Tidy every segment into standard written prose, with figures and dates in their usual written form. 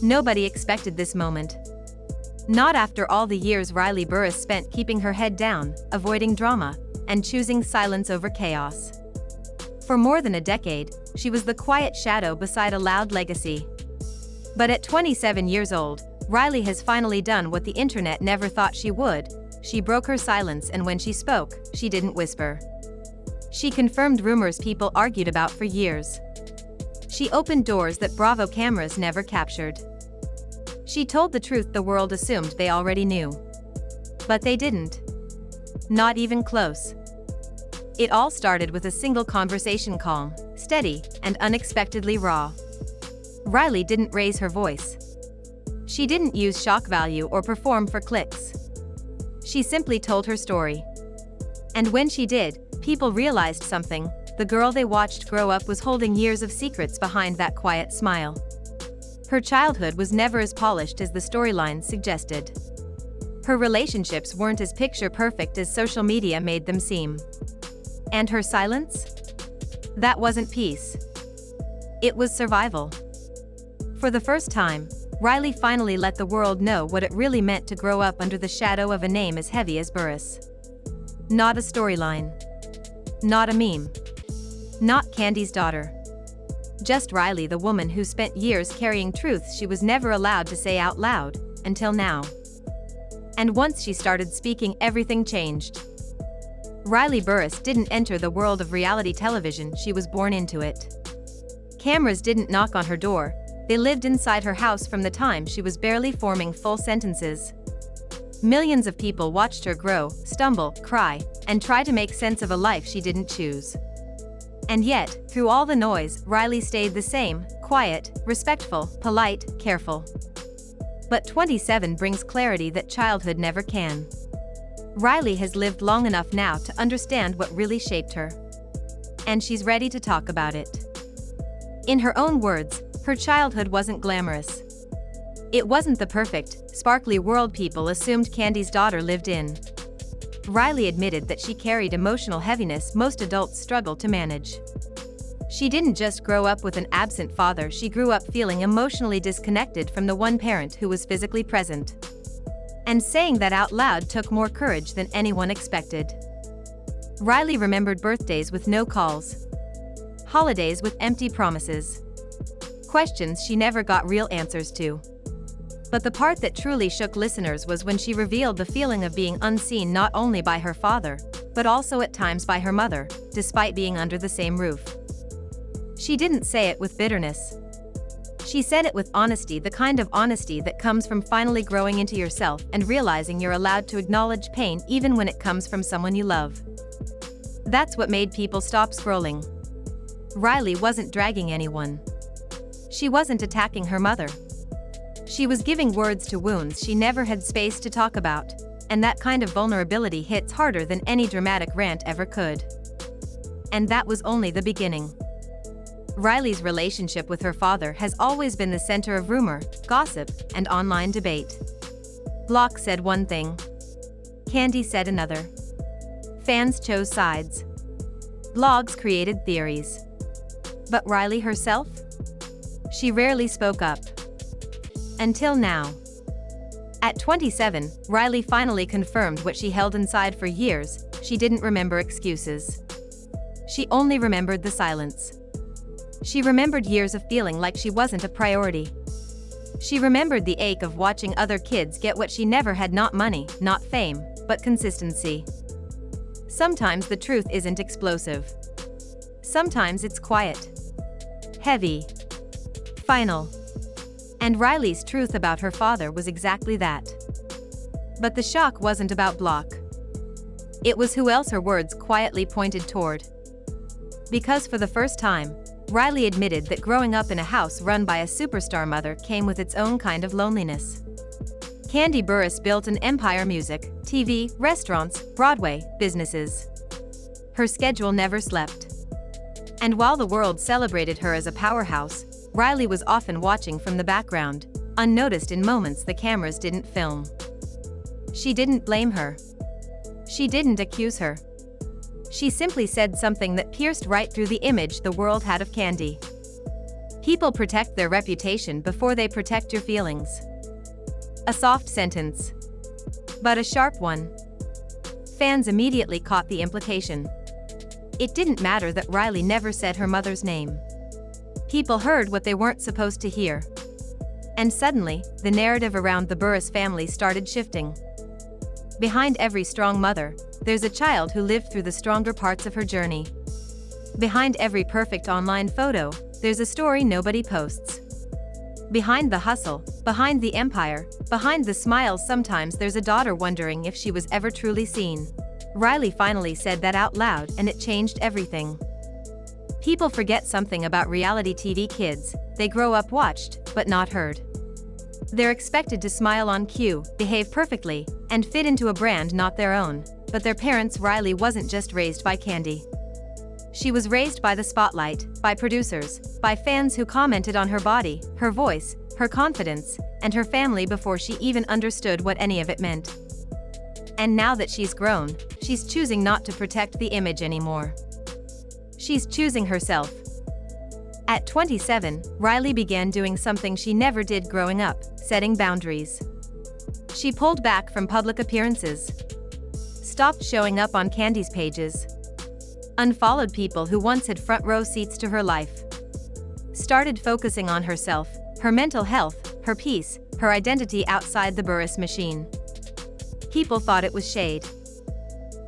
Nobody expected this moment. Not after all the years Riley Burruss spent keeping her head down, avoiding drama, and choosing silence over chaos. For more than a decade, she was the quiet shadow beside a loud legacy. But at 27 years old, Riley has finally done what the internet never thought she would. She broke her silence, and when she spoke, she didn't whisper. She confirmed rumors people argued about for years. She opened doors that Bravo cameras never captured. She told the truth the world assumed they already knew. But they didn't. Not even close. It all started with a single conversation, calm, steady, and unexpectedly raw. Riley didn't raise her voice. She didn't use shock value or perform for clicks. She simply told her story. And when she did, people realized something. The girl they watched grow up was holding years of secrets behind that quiet smile. Her childhood was never as polished as the storylines suggested. Her relationships weren't as picture-perfect as social media made them seem. And her silence? That wasn't peace. It was survival. For the first time, Riley finally let the world know what it really meant to grow up under the shadow of a name as heavy as Burruss. Not a storyline. Not a meme. Not Kandi's daughter. Just Riley, the woman who spent years carrying truths she was never allowed to say out loud, until now. And once she started speaking, everything changed. Riley Burruss didn't enter the world of reality television, she was born into it. Cameras didn't knock on her door, they lived inside her house from the time she was barely forming full sentences. Millions of people watched her grow, stumble, cry, and try to make sense of a life she didn't choose. And yet, through all the noise, Riley stayed the same, quiet, respectful, polite, careful. But 27 brings clarity that childhood never can. Riley has lived long enough now to understand what really shaped her. And she's ready to talk about it. In her own words, her childhood wasn't glamorous. It wasn't the perfect, sparkly world people assumed Kandi's daughter lived in. Riley admitted that she carried emotional heaviness most adults struggle to manage. She didn't just grow up with an absent father, she grew up feeling emotionally disconnected from the one parent who was physically present. And saying that out loud took more courage than anyone expected. Riley remembered birthdays with no calls. Holidays with empty promises. Questions she never got real answers to. But the part that truly shook listeners was when she revealed the feeling of being unseen not only by her father, but also at times by her mother, despite being under the same roof. She didn't say it with bitterness. She said it with honesty, the kind of honesty that comes from finally growing into yourself and realizing you're allowed to acknowledge pain even when it comes from someone you love. That's what made people stop scrolling. Riley wasn't dragging anyone. She wasn't attacking her mother. She was giving words to wounds she never had space to talk about, and that kind of vulnerability hits harder than any dramatic rant ever could. And that was only the beginning. Riley's relationship with her father has always been the center of rumor, gossip, and online debate. Block said one thing. Kandi said another. Fans chose sides. Blogs created theories. But Riley herself? She rarely spoke up. Until now. At 27, Riley finally confirmed what she held inside for years. She didn't remember excuses. She only remembered the silence. She remembered years of feeling like she wasn't a priority. She remembered the ache of watching other kids get what she never had, not money, not fame, but consistency. Sometimes the truth isn't explosive. Sometimes it's quiet. Heavy. Final. And Riley's truth about her father was exactly that. But the shock wasn't about Block. It was who else her words quietly pointed toward. Because for the first time, Riley admitted that growing up in a house run by a superstar mother came with its own kind of loneliness. Kandi Burruss built an empire: music, TV, restaurants, Broadway, businesses. Her schedule never slept. And while the world celebrated her as a powerhouse, Riley was often watching from the background, unnoticed in moments the cameras didn't film. She didn't blame her. She didn't accuse her. She simply said something that pierced right through the image the world had of Kandi. People protect their reputation before they protect your feelings. A soft sentence, but a sharp one. Fans immediately caught the implication. It didn't matter that Riley never said her mother's name. People heard what they weren't supposed to hear. And suddenly, the narrative around the Burruss family started shifting. Behind every strong mother, there's a child who lived through the stronger parts of her journey. Behind every perfect online photo, there's a story nobody posts. Behind the hustle, behind the empire, behind the smiles, sometimes there's a daughter wondering if she was ever truly seen. Riley finally said that out loud, and it changed everything. People forget something about reality TV kids: they grow up watched, but not heard. They're expected to smile on cue, behave perfectly, and fit into a brand not their own. But their parents. Riley wasn't just raised by Kandi. She was raised by the spotlight, by producers, by fans who commented on her body, her voice, her confidence, and her family before she even understood what any of it meant. And now that she's grown, she's choosing not to protect the image anymore. She's choosing herself. At 27, Riley began doing something she never did growing up: setting boundaries. She pulled back from public appearances, stopped showing up on Kandi's pages, unfollowed people who once had front row seats to her life, started focusing on herself, her mental health, her peace, her identity outside the Burruss machine. People thought it was shade.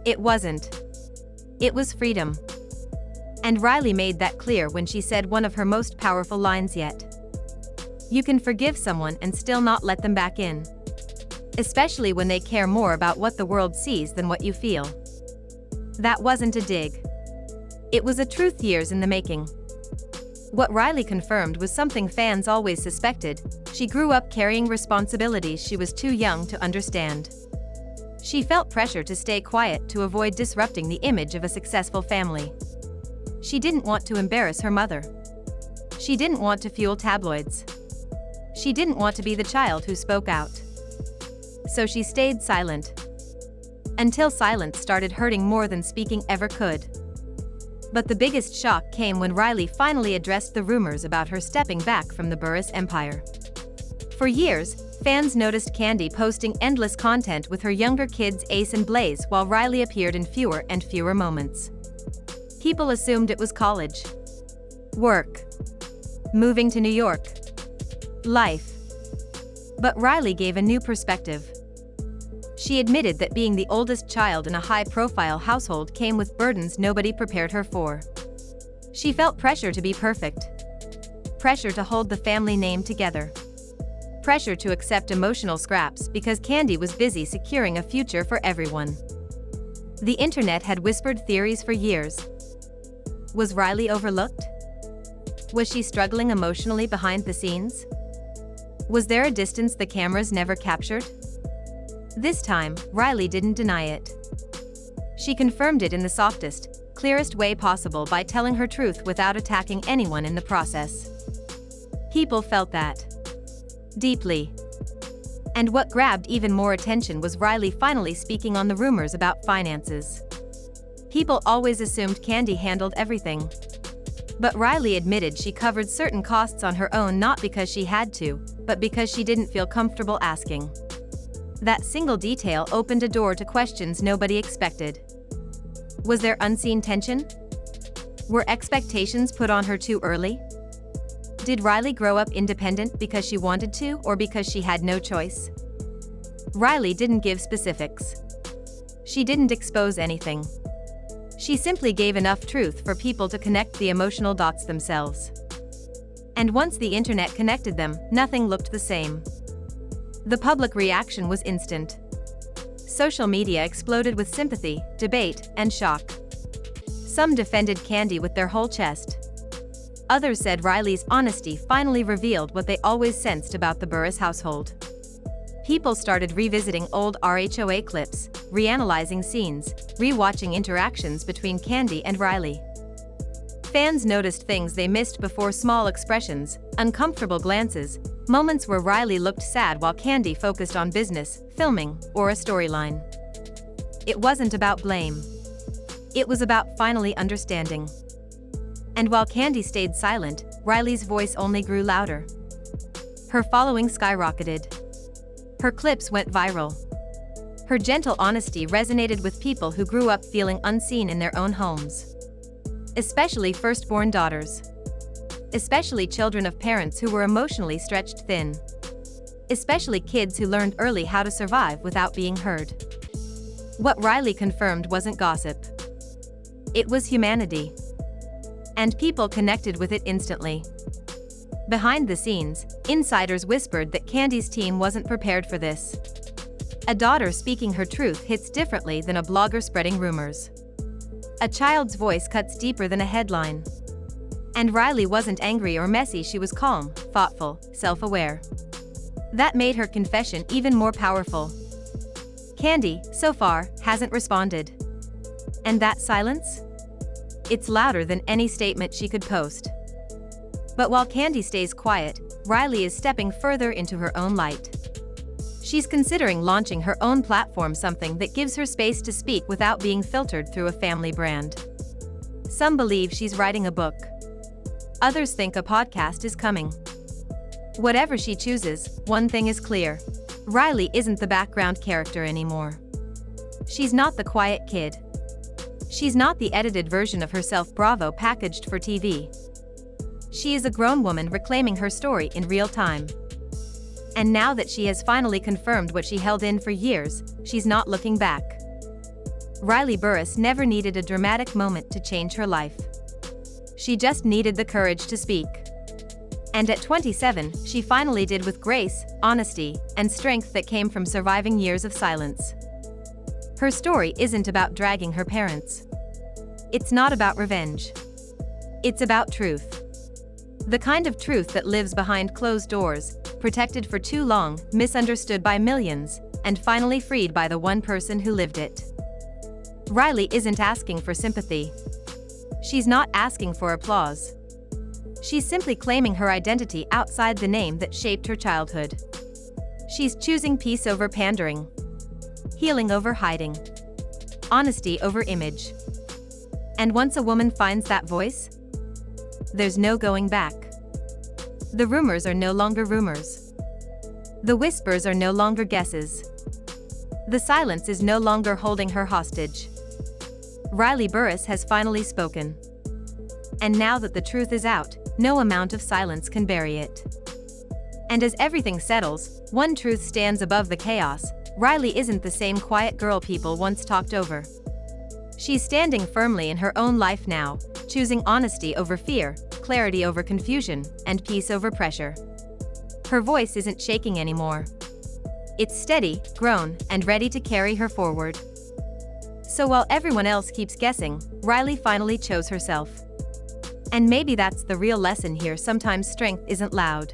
It wasn't. It was freedom. And Riley made that clear when she said one of her most powerful lines yet. You can forgive someone and still not let them back in. Especially when they care more about what the world sees than what you feel. That wasn't a dig. It was a truth years in the making. What Riley confirmed was something fans always suspected: she grew up carrying responsibilities she was too young to understand. She felt pressure to stay quiet to avoid disrupting the image of a successful family. She didn't want to embarrass her mother. She didn't want to fuel tabloids. She didn't want to be the child who spoke out. So she stayed silent. Until silence started hurting more than speaking ever could. But the biggest shock came when Riley finally addressed the rumors about her stepping back from the Burruss empire. For years, fans noticed Kandi posting endless content with her younger kids Ace and Blaze, while Riley appeared in fewer and fewer moments. People assumed it was college, work, moving to New York, life. But Riley gave a new perspective. She admitted that being the oldest child in a high-profile household came with burdens nobody prepared her for. She felt pressure to be perfect, pressure to hold the family name together, pressure to accept emotional scraps because Kandi was busy securing a future for everyone. The internet had whispered theories for years. Was Riley overlooked? Was she struggling emotionally behind the scenes? Was there a distance the cameras never captured? This time, Riley didn't deny it. She confirmed it in the softest, clearest way possible by telling her truth without attacking anyone in the process. People felt that deeply. And what grabbed even more attention was Riley finally speaking on the rumors about finances. People always assumed Kandi handled everything. But Riley admitted she covered certain costs on her own, not because she had to, but because she didn't feel comfortable asking. That single detail opened a door to questions nobody expected. Was there unseen tension? Were expectations put on her too early? Did Riley grow up independent because she wanted to, or because she had no choice? Riley didn't give specifics. She didn't expose anything. She simply gave enough truth for people to connect the emotional dots themselves. And once the internet connected them, nothing looked the same. The public reaction was instant. Social media exploded with sympathy, debate, and shock. Some defended Kandi with their whole chest. Others said Riley's honesty finally revealed what they always sensed about the Burruss household. People started revisiting old RHOA clips, reanalyzing scenes, rewatching interactions between Kandi and Riley. Fans noticed things they missed before: small expressions, uncomfortable glances, moments where Riley looked sad while Kandi focused on business, filming, or a storyline. It wasn't about blame. It was about finally understanding. And while Kandi stayed silent, Riley's voice only grew louder. Her following skyrocketed. Her clips went viral. Her gentle honesty resonated with people who grew up feeling unseen in their own homes. Especially firstborn daughters. Especially children of parents who were emotionally stretched thin. Especially kids who learned early how to survive without being heard. What Riley confirmed wasn't gossip. It was humanity. And people connected with it instantly. Behind the scenes, insiders whispered that Kandi's team wasn't prepared for this. A daughter speaking her truth hits differently than a blogger spreading rumors. A child's voice cuts deeper than a headline. And Riley wasn't angry or messy, she was calm, thoughtful, self-aware. That made her confession even more powerful. Kandi, so far, hasn't responded. And that silence? It's louder than any statement she could post. But while Kandi stays quiet, Riley is stepping further into her own light. She's considering launching her own platform, something that gives her space to speak without being filtered through a family brand. Some believe she's writing a book. Others think a podcast is coming. Whatever she chooses, one thing is clear. Riley isn't the background character anymore. She's not the quiet kid. She's not the edited version of herself Bravo packaged for TV. She is a grown woman reclaiming her story in real time. And now that she has finally confirmed what she held in for years, she's not looking back. Riley Burruss never needed a dramatic moment to change her life. She just needed the courage to speak. And at 27, she finally did, with grace, honesty, and strength that came from surviving years of silence. Her story isn't about dragging her parents. It's not about revenge. It's about truth. The kind of truth that lives behind closed doors, protected for too long, misunderstood by millions, and finally freed by the one person who lived it. Riley isn't asking for sympathy. She's not asking for applause. She's simply claiming her identity outside the name that shaped her childhood. She's choosing peace over pandering. Healing over hiding. Honesty over image. And once a woman finds that voice, there's no going back. The rumors are no longer rumors. The whispers are no longer guesses. The silence is no longer holding her hostage. Riley Burruss has finally spoken. And now that the truth is out, no amount of silence can bury it. And as everything settles, one truth stands above the chaos: Riley isn't the same quiet girl people once talked over. She's standing firmly in her own life now, choosing honesty over fear, clarity over confusion, and peace over pressure. Her voice isn't shaking anymore. It's steady, grown, and ready to carry her forward. So while everyone else keeps guessing, Riley finally chose herself. And maybe that's the real lesson here: sometimes strength isn't loud.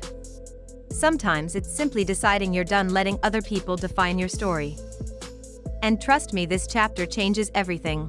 Sometimes it's simply deciding you're done letting other people define your story. And trust me, this chapter changes everything.